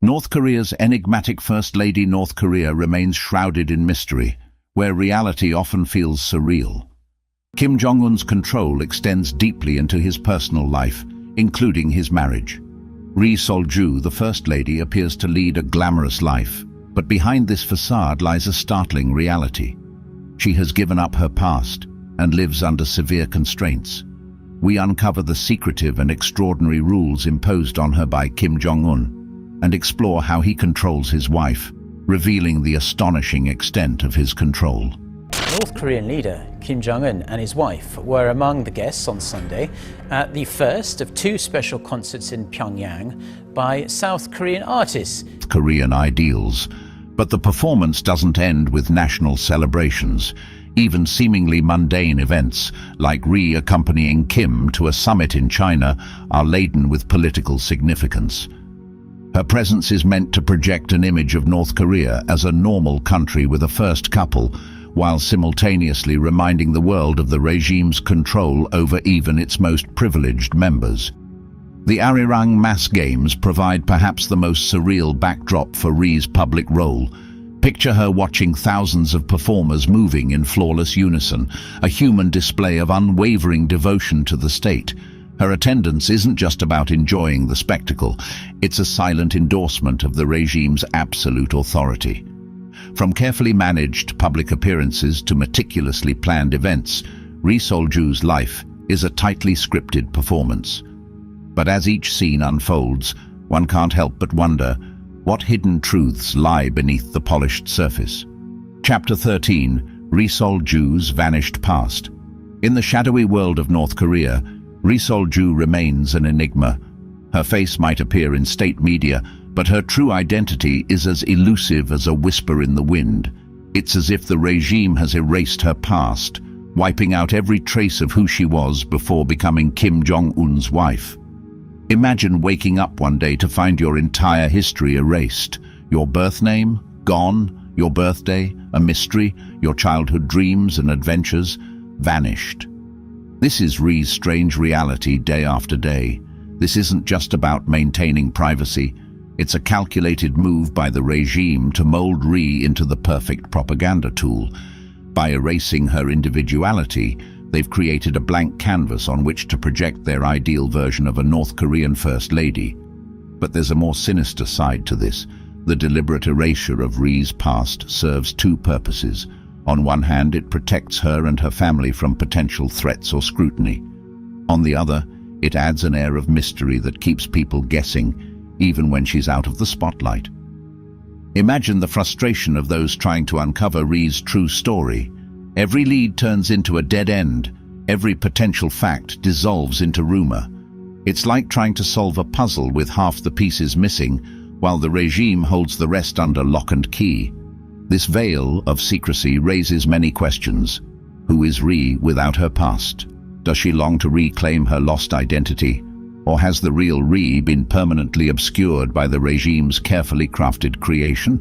North Korea's enigmatic First Lady. North Korea remains shrouded in mystery, where reality often feels surreal. Kim Jong-un's control extends deeply into his personal life, including his marriage. Ri Sol-ju, the First Lady, appears to lead a glamorous life, but behind this facade lies a startling reality. She has given up her past and lives under severe constraints. We uncover the secretive and extraordinary rules imposed on her by Kim Jong-un and explore how he controls his wife, revealing the astonishing extent of his control. North Korean leader Kim Jong-un and his wife were among the guests on Sunday at the first of two special concerts in Pyongyang by South Korean artists. Korean ideals, but the performance doesn't end with national celebrations. Even seemingly mundane events, like Ri accompanying Kim to a summit in China, are laden with political significance. Her presence is meant to project an image of North Korea as a normal country with a first couple, while simultaneously reminding the world of the regime's control over even its most privileged members. The Arirang mass games provide perhaps the most surreal backdrop for Ri's public role. Picture her watching thousands of performers moving in flawless unison, a human display of unwavering devotion to the state. Her attendance isn't just about enjoying the spectacle, it's a silent endorsement of the regime's absolute authority. From carefully managed public appearances to meticulously planned events, Ri Sol-ju's life is a tightly scripted performance. But as each scene unfolds, one can't help but wonder what hidden truths lie beneath the polished surface. Chapter 13: Ri Sol-ju's Vanished Past. In the shadowy world of North Korea, Ri Sol-ju remains an enigma. Her face might appear in state media, but her true identity is as elusive as a whisper in the wind. It's as if the regime has erased her past, wiping out every trace of who she was before becoming Kim Jong-un's wife. Imagine waking up one day to find your entire history erased. Your birth name, gone. Your birthday, a mystery. Your childhood dreams and adventures, vanished. This is Ri's strange reality day after day. This isn't just about maintaining privacy. It's a calculated move by the regime to mold Ri into the perfect propaganda tool. By erasing her individuality, they've created a blank canvas on which to project their ideal version of a North Korean First Lady. But there's a more sinister side to this. The deliberate erasure of Ri's past serves two purposes. On one hand, it protects her and her family from potential threats or scrutiny. On the other, it adds an air of mystery that keeps people guessing, even when she's out of the spotlight. Imagine the frustration of those trying to uncover Ri's true story. Every lead turns into a dead end. Every potential fact dissolves into rumor. It's like trying to solve a puzzle with half the pieces missing, while the regime holds the rest under lock and key. This veil of secrecy raises many questions. Who is Ri without her past? Does she long to reclaim her lost identity? Or has the real Ri been permanently obscured by the regime's carefully crafted creation?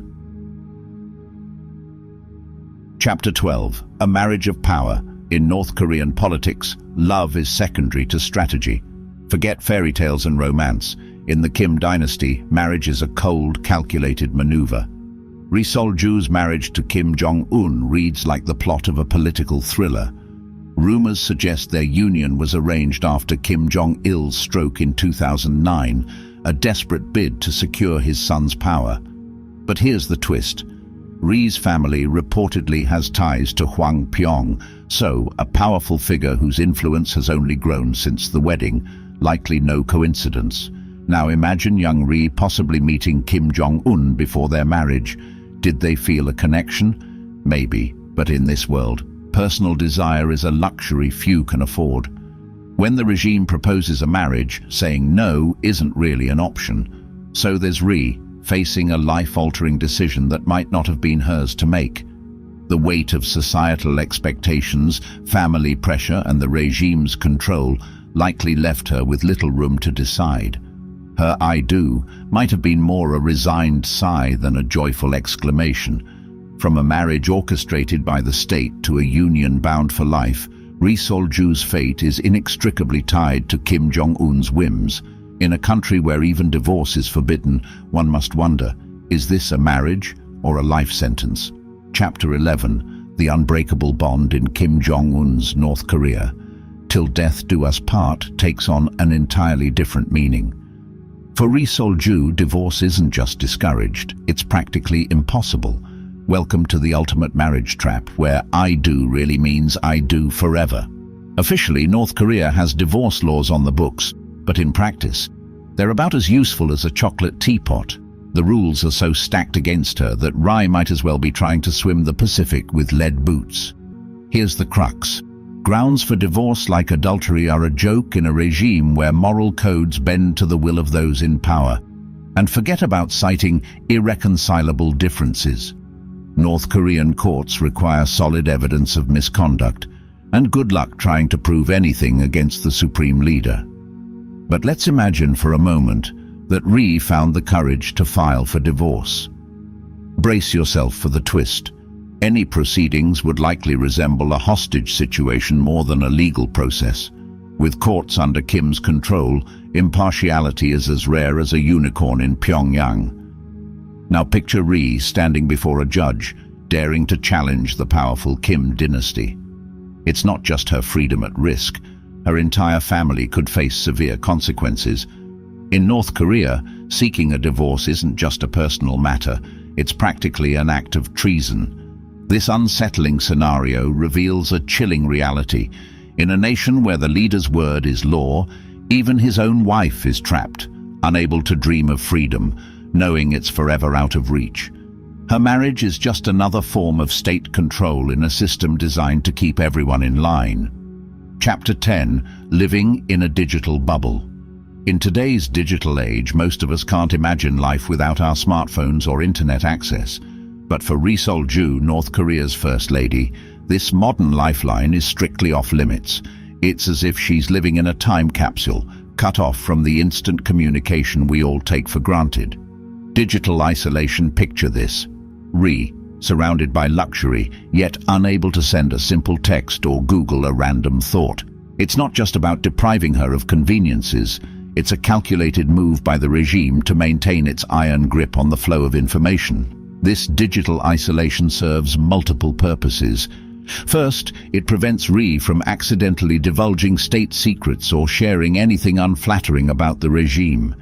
Chapter 12: A Marriage of Power. In North Korean politics, love is secondary to strategy. Forget fairy tales and romance. In the Kim dynasty, marriage is a cold, calculated maneuver. Ri Sol-ju's marriage to Kim Jong-un reads like the plot of a political thriller. Rumors suggest their union was arranged after Kim Jong-il's stroke in 2009, a desperate bid to secure his son's power. But here's the twist. Ri's family reportedly has ties to Hwang Pyong, so a powerful figure whose influence has only grown since the wedding. Likely no coincidence. Now imagine young Ri possibly meeting Kim Jong-un before their marriage. Did they feel a connection? Maybe, but in this world, personal desire is a luxury few can afford. When the regime proposes a marriage, saying no isn't really an option. So there's Ri, facing a life-altering decision that might not have been hers to make. The weight of societal expectations, family pressure, and the regime's control likely left her with little room to decide. Her "I do" might have been more a resigned sigh than a joyful exclamation. From a marriage orchestrated by the state to a union bound for life, Ri Sol-ju's fate is inextricably tied to Kim Jong-un's whims. In a country where even divorce is forbidden, one must wonder, is this a marriage or a life sentence? Chapter 11, The Unbreakable Bond in Kim Jong-un's North Korea. Till Death Do Us Part takes on an entirely different meaning. For Ri Sol-ju, divorce isn't just discouraged, it's practically impossible. Welcome to the ultimate marriage trap, where I do really means I do forever. Officially, North Korea has divorce laws on the books, but in practice, they're about as useful as a chocolate teapot. The rules are so stacked against her that Ri might as well be trying to swim the Pacific with lead boots. Here's the crux. Grounds for divorce like adultery are a joke in a regime where moral codes bend to the will of those in power. And forget about citing irreconcilable differences. North Korean courts require solid evidence of misconduct, and good luck trying to prove anything against the supreme leader. But let's imagine for a moment that Ri found the courage to file for divorce. Brace yourself for the twist. Any proceedings would likely resemble a hostage situation more than a legal process. With courts under Kim's control, impartiality is as rare as a unicorn in Pyongyang. Now picture Ri standing before a judge, daring to challenge the powerful Kim dynasty. It's not just her freedom at risk. Her entire family could face severe consequences. In North Korea, seeking a divorce isn't just a personal matter, it's practically an act of treason. This unsettling scenario reveals a chilling reality. In a nation where the leader's word is law, even his own wife is trapped, unable to dream of freedom, knowing it's forever out of reach. Her marriage is just another form of state control in a system designed to keep everyone in line. Chapter 10, Living in a Digital Bubble. In today's digital age, most of us can't imagine life without our smartphones or internet access. But for Ri Sol-ju, North Korea's First Lady, this modern lifeline is strictly off limits. It's as if she's living in a time capsule, cut off from the instant communication we all take for granted. Digital isolation, picture this. Ri, surrounded by luxury, yet unable to send a simple text or Google a random thought. It's not just about depriving her of conveniences, it's a calculated move by the regime to maintain its iron grip on the flow of information. This digital isolation serves multiple purposes. First, it prevents Ri from accidentally divulging state secrets or sharing anything unflattering about the regime.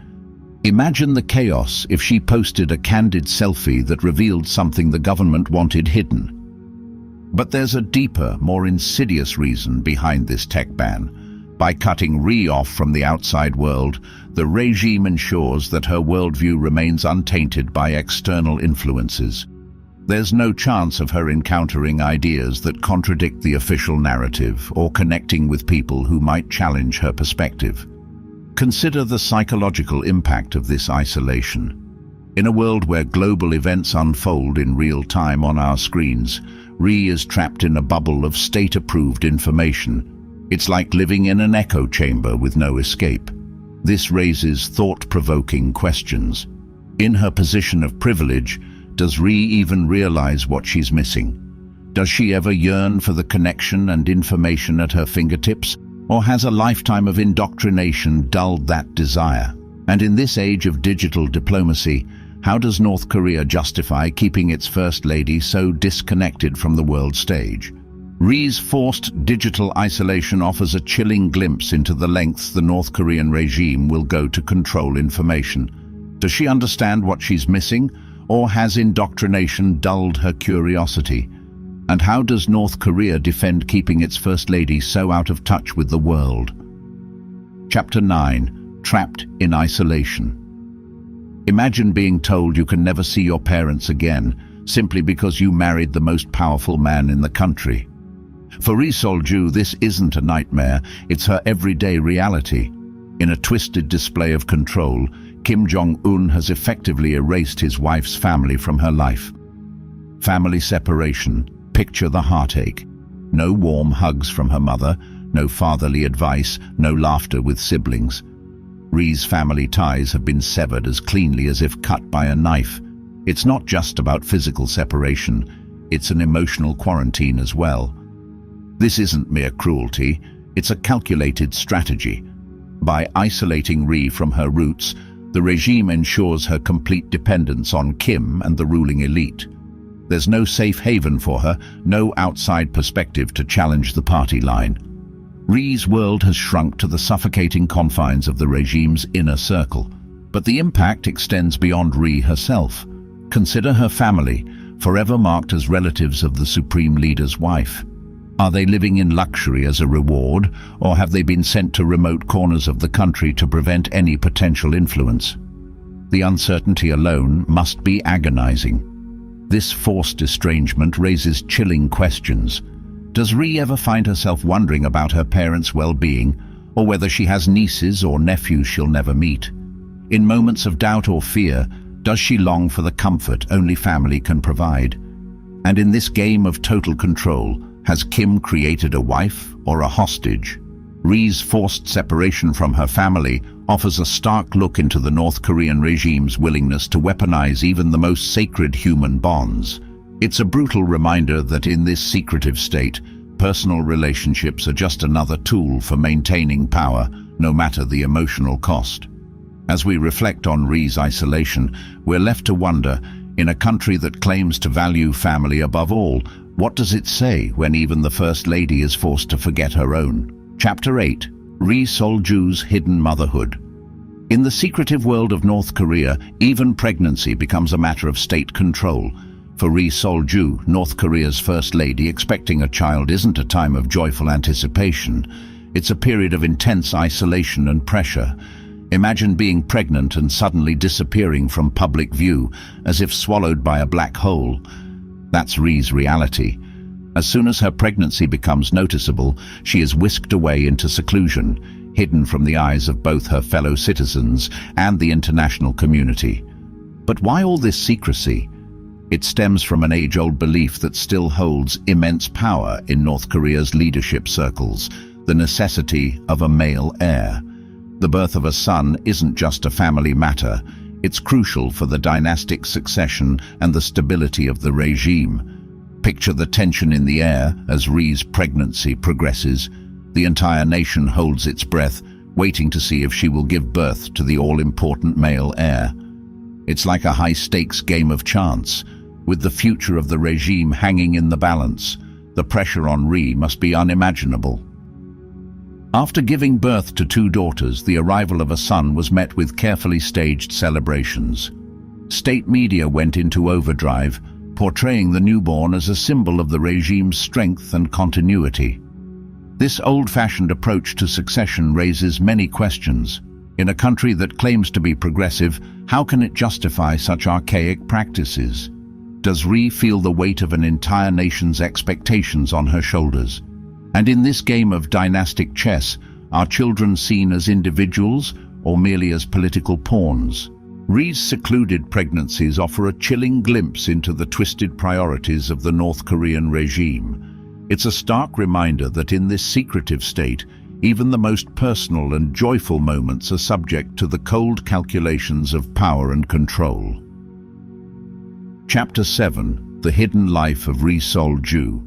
Imagine the chaos if she posted a candid selfie that revealed something the government wanted hidden. But there's a deeper, more insidious reason behind this tech ban. By cutting Ri off from the outside world, the regime ensures that her worldview remains untainted by external influences. There's no chance of her encountering ideas that contradict the official narrative or connecting with people who might challenge her perspective. Consider the psychological impact of this isolation. In a world where global events unfold in real time on our screens, Ri is trapped in a bubble of state-approved information. It's like living in an echo chamber with no escape. This raises thought-provoking questions. In her position of privilege, does Ri even realize what she's missing? Does she ever yearn for the connection and information at her fingertips? Or has a lifetime of indoctrination dulled that desire? And in this age of digital diplomacy, how does North Korea justify keeping its First Lady so disconnected from the world stage? Ri's forced digital isolation offers a chilling glimpse into the lengths the North Korean regime will go to control information. Does she understand what she's missing, or has indoctrination dulled her curiosity? And how does North Korea defend keeping its First Lady so out of touch with the world? Chapter 9, Trapped in Isolation. Imagine being told you can never see your parents again, simply because you married the most powerful man in the country. For Ri Sol-ju, this isn't a nightmare, it's her everyday reality. In a twisted display of control, Kim Jong-un has effectively erased his wife's family from her life. Family separation, picture the heartache. No warm hugs from her mother, no fatherly advice, no laughter with siblings. Ri's family ties have been severed as cleanly as if cut by a knife. It's not just about physical separation, it's an emotional quarantine as well. This isn't mere cruelty, it's a calculated strategy. By isolating Ri from her roots, the regime ensures her complete dependence on Kim and the ruling elite. There's no safe haven for her, no outside perspective to challenge the party line. Ri's world has shrunk to the suffocating confines of the regime's inner circle. But the impact extends beyond Ri herself. Consider her family, forever marked as relatives of the supreme leader's wife. Are they living in luxury as a reward, or have they been sent to remote corners of the country to prevent any potential influence? The uncertainty alone must be agonizing. This forced estrangement raises chilling questions. Does Ri ever find herself wondering about her parents' well-being, or whether she has nieces or nephews she'll never meet? In moments of doubt or fear, does she long for the comfort only family can provide? And in this game of total control, has Kim created a wife or a hostage? Ri's forced separation from her family offers a stark look into the North Korean regime's willingness to weaponize even the most sacred human bonds. It's a brutal reminder that in this secretive state, personal relationships are just another tool for maintaining power, no matter the emotional cost. As we reflect on Ri's isolation, we're left to wonder, in a country that claims to value family above all, what does it say when even the First Lady is forced to forget her own? Chapter 8. Ri Sol-ju's Hidden Motherhood. In the secretive world of North Korea, even pregnancy becomes a matter of state control. For Ri Sol-ju, North Korea's First Lady, expecting a child isn't a time of joyful anticipation. It's a period of intense isolation and pressure. Imagine being pregnant and suddenly disappearing from public view, as if swallowed by a black hole. That's Ri's reality. As soon as her pregnancy becomes noticeable, she is whisked away into seclusion, hidden from the eyes of both her fellow citizens and the international community. But why all this secrecy? It stems from an age-old belief that still holds immense power in North Korea's leadership circles, the necessity of a male heir. The birth of a son isn't just a family matter, it's crucial for the dynastic succession and the stability of the regime. Picture the tension in the air as Ri's pregnancy progresses. The entire nation holds its breath, waiting to see if she will give birth to the all-important male heir. It's like a high-stakes game of chance, with the future of the regime hanging in the balance. The pressure on Ri must be unimaginable. After giving birth to 2 daughters, the arrival of a son was met with carefully staged celebrations. State media went into overdrive, portraying the newborn as a symbol of the regime's strength and continuity. This old-fashioned approach to succession raises many questions. In a country that claims to be progressive, how can it justify such archaic practices? Does Ri feel the weight of an entire nation's expectations on her shoulders? And in this game of dynastic chess, are children seen as individuals or merely as political pawns? Ri's secluded pregnancies offer a chilling glimpse into the twisted priorities of the North Korean regime. It's a stark reminder that in this secretive state, even the most personal and joyful moments are subject to the cold calculations of power and control. Chapter 7. The Hidden Life of Ri Sol-ju.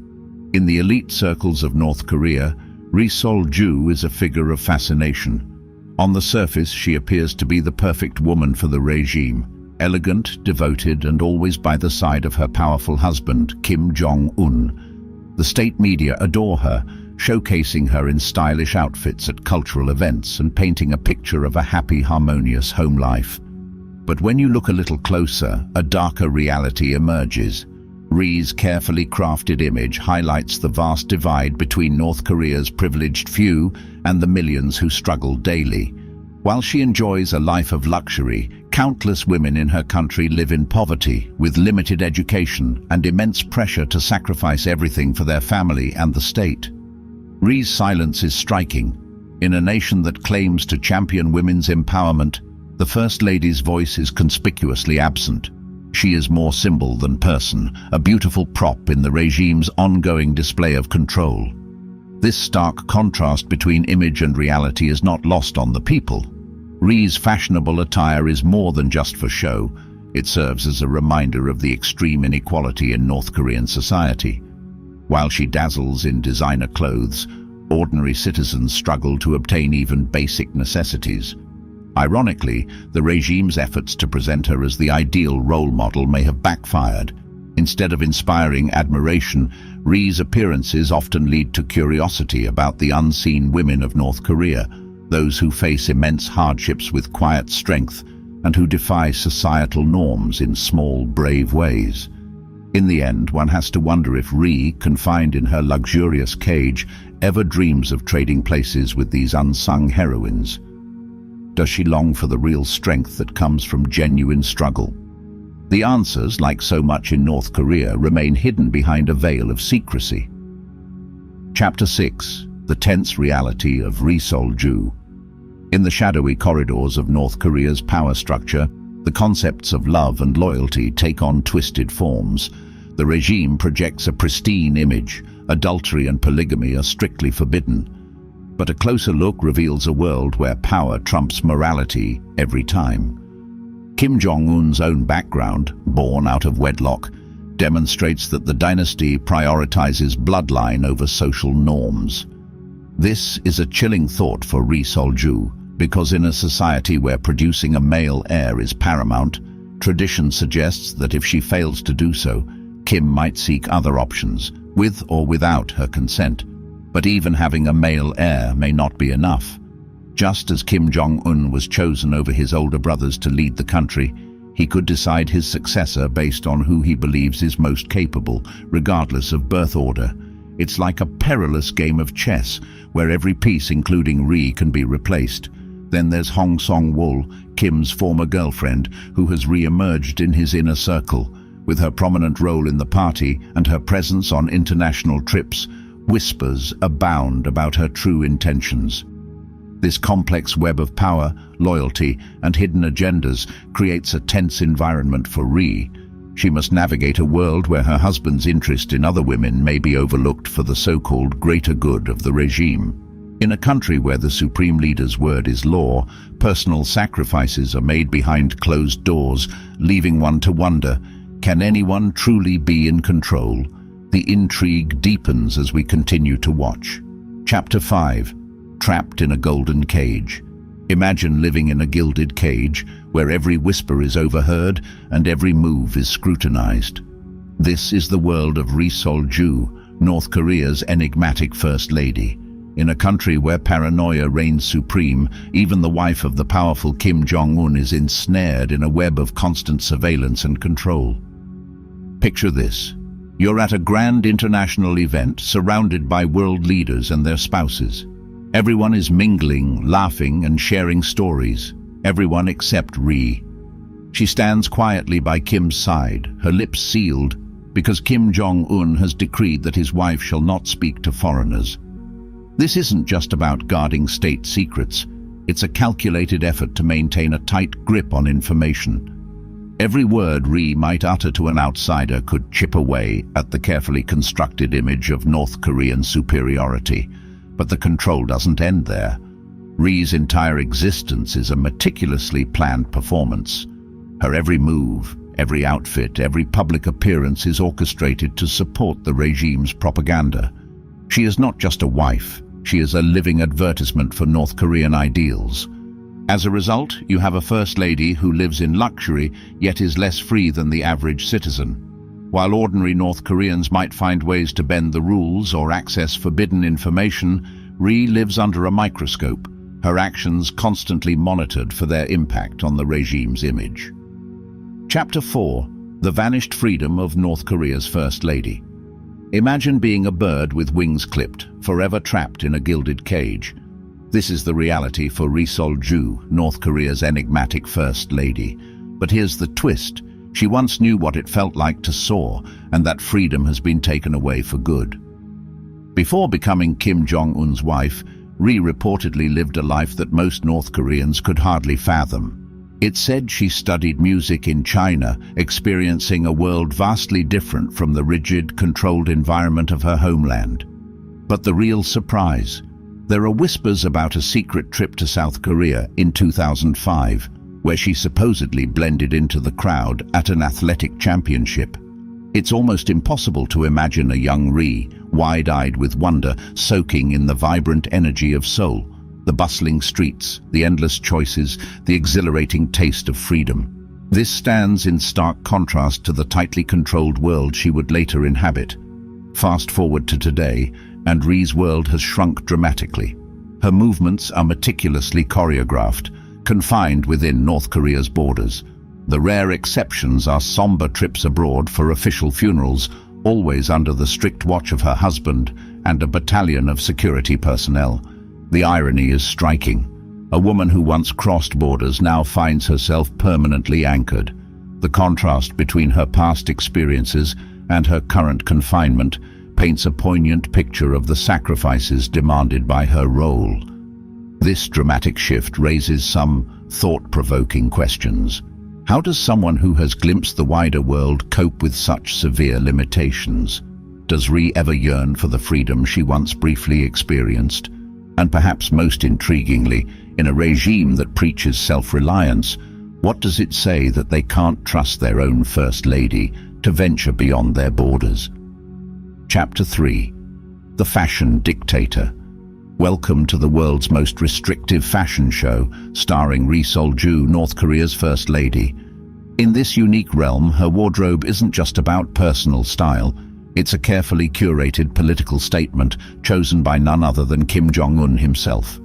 In the elite circles of North Korea, Ri Sol-ju is a figure of fascination. On the surface, she appears to be the perfect woman for the regime, elegant, devoted, and always by the side of her powerful husband, Kim Jong-un. The state media adore her, showcasing her in stylish outfits at cultural events and painting a picture of a happy, harmonious home life. But when you look a little closer, a darker reality emerges. Ri's carefully crafted image highlights the vast divide between North Korea's privileged few and the millions who struggle daily. While she enjoys a life of luxury, countless women in her country live in poverty, with limited education and immense pressure to sacrifice everything for their family and the state. Ri's silence is striking. In a nation that claims to champion women's empowerment, the First Lady's voice is conspicuously absent. She is more symbol than person, a beautiful prop in the regime's ongoing display of control. This stark contrast between image and reality is not lost on the people. Ri's fashionable attire is more than just for show. It serves as a reminder of the extreme inequality in North Korean society. While she dazzles in designer clothes, Ordinary citizens struggle to obtain even basic necessities. Ironically, the regime's efforts to present her as the ideal role model may have backfired. Instead of inspiring admiration, Ri's appearances often lead to curiosity about the unseen women of North Korea, those who face immense hardships with quiet strength and who defy societal norms in small, brave ways. In the end, one has to wonder if Ri, confined in her luxurious cage, ever dreams of trading places with these unsung heroines. Does she long for the real strength that comes from genuine struggle? The answers, like so much in North Korea, remain hidden behind a veil of secrecy. Chapter 6. The tense reality of Ri Sol-ju. In the shadowy corridors of North Korea's power structure, the concepts of love and loyalty take on twisted forms. The regime projects a pristine image. Adultery and polygamy are strictly forbidden. But a closer look reveals a world where power trumps morality every time. Kim Jong-un's own background, born out of wedlock, demonstrates that the dynasty prioritizes bloodline over social norms. This is a chilling thought for Ri Sol-ju, because in a society where producing a male heir is paramount, tradition suggests that if she fails to do so, Kim might seek other options, with or without her consent. But even having a male heir may not be enough. Just as Kim Jong-un was chosen over his older brothers to lead the country, he could decide his successor based on who he believes is most capable, regardless of birth order. It's like a perilous game of chess, where every piece, including Ri, can be replaced. Then there's Hong Song-wol, Kim's former girlfriend, who has re-emerged in his inner circle. With her prominent role in the party and her presence on international trips, whispers abound about her true intentions. This complex web of power, loyalty, and hidden agendas creates a tense environment for Ri. She must navigate a world where her husband's interest in other women may be overlooked for the so-called greater good of the regime. In a country where the supreme leader's word is law, personal sacrifices are made behind closed doors, leaving one to wonder, can anyone truly be in control? The intrigue deepens as we continue to watch. Chapter 5. Trapped in a golden cage. Imagine living in a gilded cage where every whisper is overheard and every move is scrutinized. This is the world of Ri Sol-ju, North Korea's enigmatic first lady. In a country where paranoia reigns supreme, even the wife of the powerful Kim Jong-un is ensnared in a web of constant surveillance and control. Picture this. You're at a grand international event surrounded by world leaders and their spouses. Everyone is mingling, laughing, and sharing stories. Everyone except Ri. She stands quietly by Kim's side, her lips sealed, because Kim Jong-un has decreed that his wife shall not speak to foreigners. This isn't just about guarding state secrets. It's a calculated effort to maintain a tight grip on information. Every word Ri might utter to an outsider could chip away at the carefully constructed image of North Korean superiority. But the control doesn't end there. Ri's entire existence is a meticulously planned performance. Her every move, every outfit, every public appearance is orchestrated to support the regime's propaganda. She is not just a wife, she is a living advertisement for North Korean ideals. As a result, you have a first lady who lives in luxury, yet is less free than the average citizen. While ordinary North Koreans might find ways to bend the rules or access forbidden information, Ri lives under a microscope, her actions constantly monitored for their impact on the regime's image. Chapter 4. The Vanished Freedom of North Korea's First Lady. Imagine being a bird with wings clipped, forever trapped in a gilded cage. This is the reality for Ri Sol-ju, North Korea's enigmatic First Lady. But here's the twist. She once knew what it felt like to soar, and that freedom has been taken away for good. Before becoming Kim Jong-un's wife, Ri reportedly lived a life that most North Koreans could hardly fathom. It's said she studied music in China, experiencing a world vastly different from the rigid, controlled environment of her homeland. But the real surprise, there are whispers about a secret trip to South Korea in 2005, where she supposedly blended into the crowd at an athletic championship. It's almost impossible to imagine a young Ri, wide-eyed with wonder, soaking in the vibrant energy of Seoul, the bustling streets, the endless choices, the exhilarating taste of freedom. This stands in stark contrast to the tightly controlled world she would later inhabit. Fast forward to today, and Ri's world has shrunk dramatically. Her movements are meticulously choreographed, confined within North Korea's borders. The rare exceptions are somber trips abroad for official funerals, always under the strict watch of her husband and a battalion of security personnel. The irony is striking. A woman who once crossed borders now finds herself permanently anchored. The contrast between her past experiences and her current confinement paints a poignant picture of the sacrifices demanded by her role. This dramatic shift raises some thought-provoking questions. How does someone who has glimpsed the wider world cope with such severe limitations? Does Ri ever yearn for the freedom she once briefly experienced? And perhaps most intriguingly, in a regime that preaches self-reliance, what does it say that they can't trust their own First Lady to venture beyond their borders? Chapter 3. The Fashion Dictator. Welcome to the world's most restrictive fashion show, starring Ri Sol-ju, North Korea's First Lady. In this unique realm, her wardrobe isn't just about personal style. It's a carefully curated political statement chosen by none other than Kim Jong-un himself.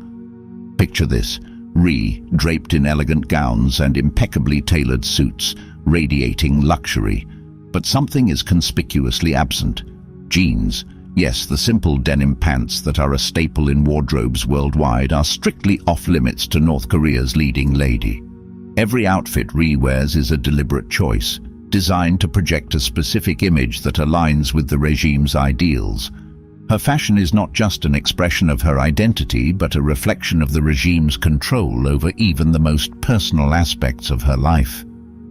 Picture this: Ri, draped in elegant gowns and impeccably tailored suits, radiating luxury. But something is conspicuously absent. Jeans. Yes, the simple denim pants that are a staple in wardrobes worldwide are strictly off-limits to North Korea's leading lady. Every outfit Ri wears is a deliberate choice, designed to project a specific image that aligns with the regime's ideals. Her fashion is not just an expression of her identity, but a reflection of the regime's control over even the most personal aspects of her life.